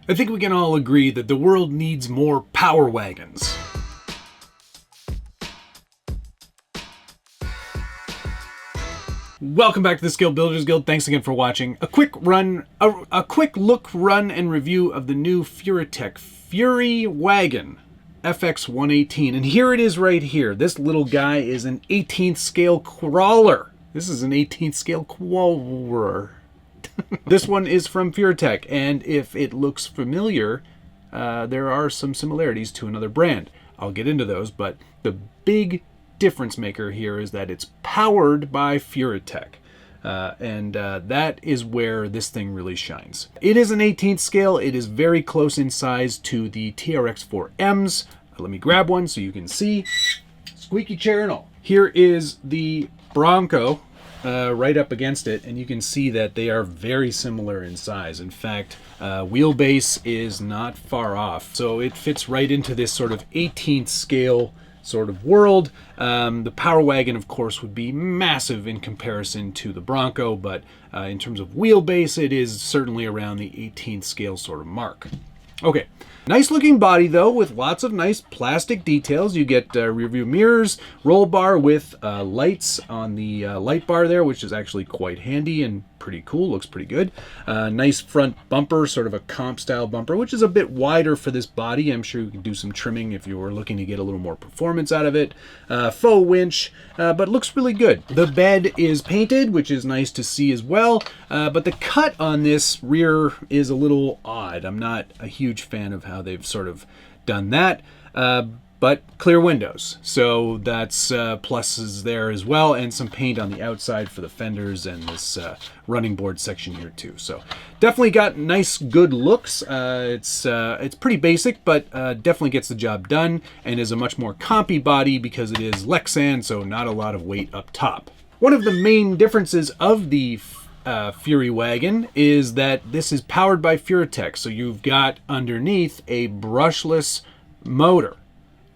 I think we can all agree that the world needs more power wagons. Welcome back to the Skill Builders Guild. Thanks again for watching. A quick look, run, and review of the new Furitek Fury Wagon FX118. And here it is right here. This little guy is an 18th scale crawler. This is an 18th scale crawler. This one is from Furitek, and if it looks familiar, there are some similarities to another brand. I'll get into those, but the big difference maker here is that it's powered by Furitek. That is where this thing really shines. It is an 18th scale. It is very close in size to the TRX4Ms. Let me grab one so you can see. Squeaky chair and all. Here is the Bronco right up against it, and you can see that they are very similar in size. In fact, wheelbase is not far off. So it fits right into this sort of 18th scale sort of world. The Power Wagon, of course, would be massive in comparison to the Bronco, but in terms of wheelbase, it is certainly around the 18th scale sort of mark. Okay, nice looking body though, with lots of nice plastic details. You get rear view mirrors, roll bar with lights on the light bar there, which is actually quite handy and pretty cool, looks pretty good. Nice front bumper, sort of a comp style bumper, which is a bit wider for this body. I'm sure you could do some trimming if you were looking to get a little more performance out of it. Faux winch, but looks really good. The bed is painted, which is nice to see as well, but the cut on this rear is a little odd. I'm not a huge fan of how they've sort of done that. But clear windows, so that's pluses there as well, and some paint on the outside for the fenders and this running board section here too. So definitely got nice, good looks. It's pretty basic, but definitely gets the job done, and is a much more compy body because it is Lexan, so not a lot of weight up top. One of the main differences of the Fury Wagon is that this is powered by Furitek, so you've got underneath a brushless motor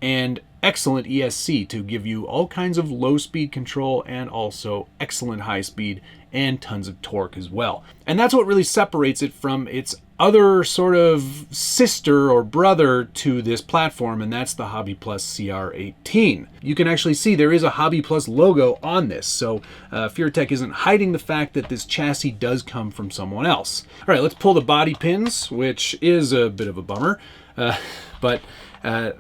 and excellent ESC to give you all kinds of low speed control and also excellent high speed and tons of torque as well. And that's what really separates it from its other sort of sister or brother to this platform, and that's the Hobby Plus CR18. You can actually see there is a Hobby Plus logo on this, so Furitek isn't hiding the fact that this chassis does come from someone else. All right, let's pull the body pins, which is a bit of a bummer, but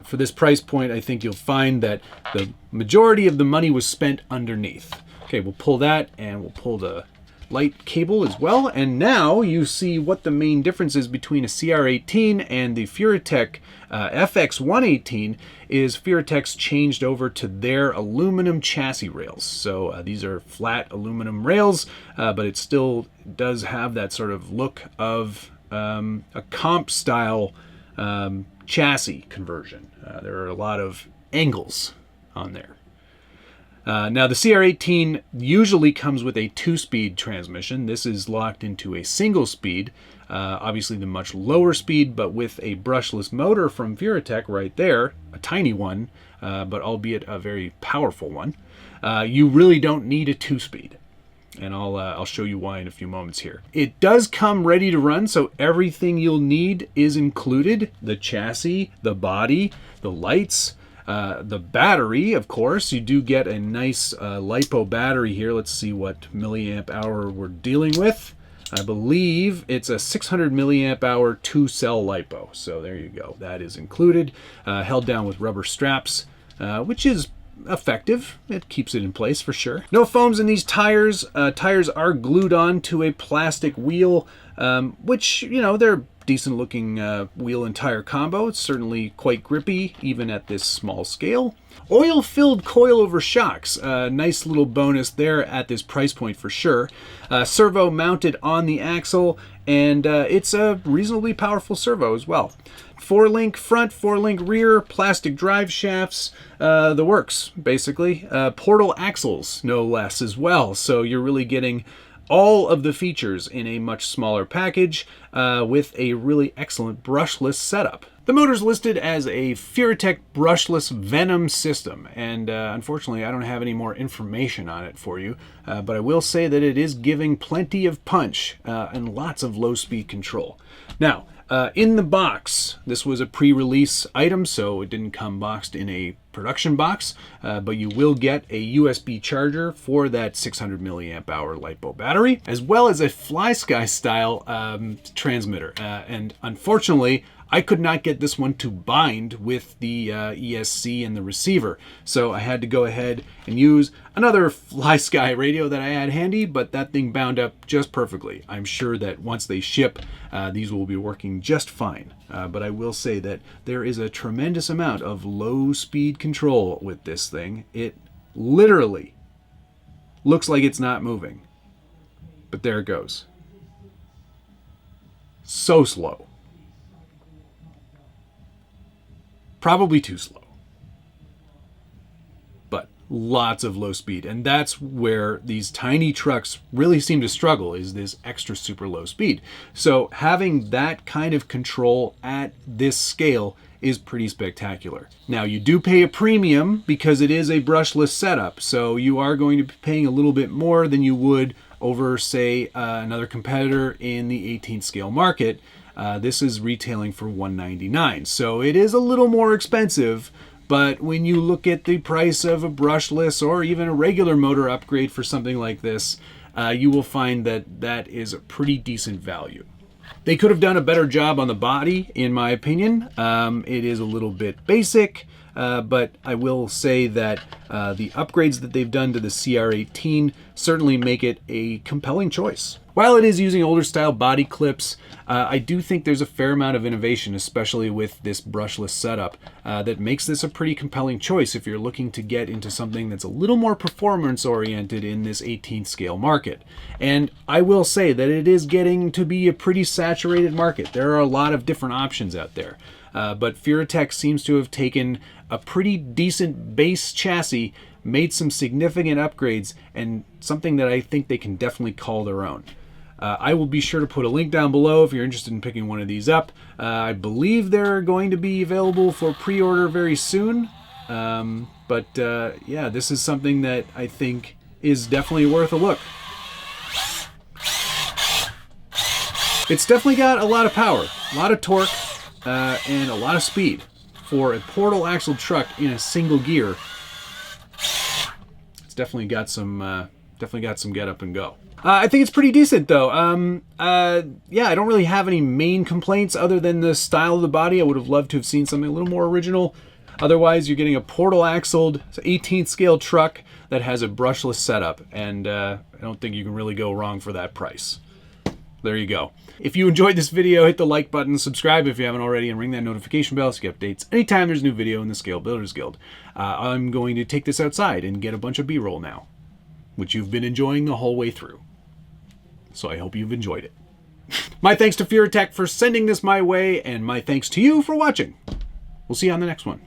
for this price point, I think you'll find that the majority of the money was spent underneath. Okay, we'll pull that, and we'll pull the light cable as well. And now you see what the main difference is between a CR18 and the Furitek FX118 is Furitek's changed over to their aluminum chassis rails. So these are flat aluminum rails, but it still does have that sort of look of a comp style chassis conversion. There are a lot of angles on there. Now the CR18 usually comes with a 2-speed transmission. This is locked into a single speed, obviously the much lower speed, but with a brushless motor from Furitek right there, a tiny one, but albeit a very powerful one. You really don't need a 2-speed. And I'll show you why in a few moments here. It does come ready to run, so everything you'll need is included. The chassis, the body, the lights, the battery, of course. You do get a nice LiPo battery here. Let's see what milliamp hour we're dealing with. I believe it's a 600 milliamp hour 2-cell LiPo. So there you go. That is included. Held down with rubber straps, which is effective. It keeps it in place for sure. No foams in these tires. Tires are glued on to a plastic wheel, which, you know, they're decent looking wheel and tire combo. It's certainly quite grippy even at this small scale. Oil filled coilover shocks, nice little bonus there at this price point for sure. Servo mounted on the axle, and it's a reasonably powerful servo as well. 4-link front, 4-link rear, plastic drive shafts, the works basically. Portal axles no less as well, so you're really getting all of the features in a much smaller package with a really excellent brushless setup. The motor's listed as a Furitek brushless Venom system, and unfortunately I don't have any more information on it for you, but I will say that it is giving plenty of punch and lots of low speed control. Now, In the box, this was a pre-release item, so it didn't come boxed in a production box, but you will get a USB charger for that 600 milliamp hour LiPo battery, as well as a FlySky style transmitter. And unfortunately, I could not get this one to bind with the ESC and the receiver, so I had to go ahead and use another FlySky radio that I had handy, but that thing bound up just perfectly. I'm sure that once they ship, these will be working just fine. But I will say that there is a tremendous amount of low speed control with this thing. It literally looks like it's not moving, but there it goes. So slow. Probably too slow, but lots of low speed. And that's where these tiny trucks really seem to struggle, is this extra super low speed. So having that kind of control at this scale is pretty spectacular. Now, you do pay a premium because it is a brushless setup, so you are going to be paying a little bit more than you would over, say, another competitor in the 18th scale market. This is retailing for $199, so it is a little more expensive, but when you look at the price of a brushless or even a regular motor upgrade for something like this, you will find that that is a pretty decent value. They could have done a better job on the body, in my opinion. It is a little bit basic, but I will say that the upgrades that they've done to the CR18 certainly make it a compelling choice. While it is using older style body clips, I do think there's a fair amount of innovation, especially with this brushless setup, that makes this a pretty compelling choice if you're looking to get into something that's a little more performance oriented in this 18th scale market. And I will say that it is getting to be a pretty saturated market. There are a lot of different options out there. But Furitek seems to have taken a pretty decent base chassis, made some significant upgrades, and something that I think they can definitely call their own. I will be sure to put a link down below if you're interested in picking one of these up. I believe they're going to be available for pre-order very soon. Yeah, this is something that I think is definitely worth a look. It's definitely got a lot of power, a lot of torque, and a lot of speed for a portal axle truck in a single gear. It's definitely got some get up and go. I think it's pretty decent though. Yeah, I don't really have any main complaints other than the style of the body. I would have loved to have seen something a little more original. Otherwise, you're getting a portal axled 18th scale truck that has a brushless setup, and I don't think you can really go wrong for that price. There you go. If you enjoyed this video, hit the like button, subscribe if you haven't already, and ring that notification bell so you get updates anytime there's a new video in the Scale Builders Guild. I'm going to take this outside and get a bunch of B-roll now, which you've been enjoying the whole way through. So I hope you've enjoyed it. My thanks to Furitek for sending this my way, and my thanks to you for watching. We'll see you on the next one.